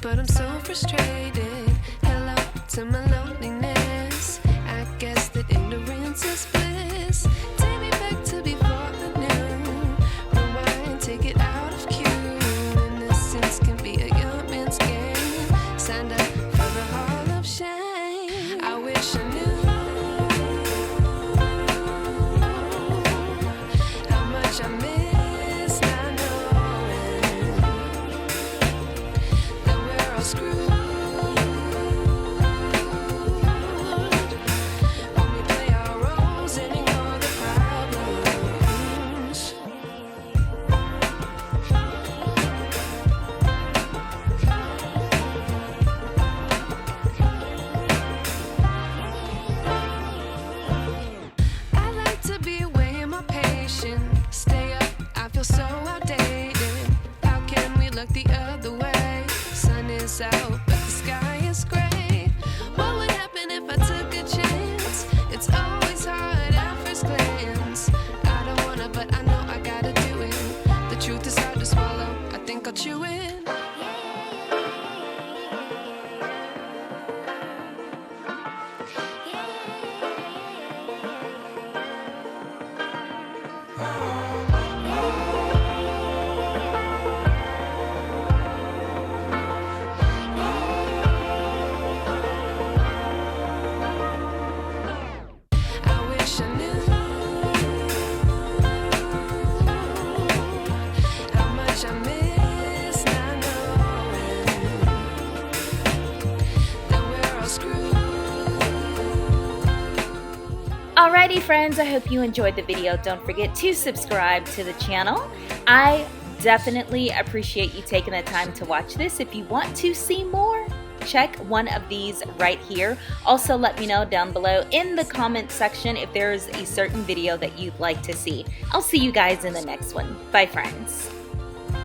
But I'm so frustrated. Hello to my loneliness. I guess that ignorance is bliss. Take me back to before I knew. Rewind, take it out of cue. Innocence can be a young man's game. Signed up for the hall of shame. I wish I knew how much I miss not knowing that we're all screwed. When we play our roles and ignore the problems. I like to be away in my patience. Stay up, I feel so outdated. How can we look the other way? Sun is out, but the sky is gray. What would happen if I took a chance? It's always hard at first glance. I don't wanna, but I know I gotta do it. The truth is hard to swallow. I think I'll chew it. I wish I knew how much I miss not knowing that we're all screwed. Alrighty friends, I hope you enjoyed the video. Don't forget to subscribe to the channel. I definitely appreciate you taking the time to watch this. If you want to see more, check one of these right here. Also, let me know down below in the comment section if there's a certain video that you'd like to see. I'll see you guys in the next one. Bye friends.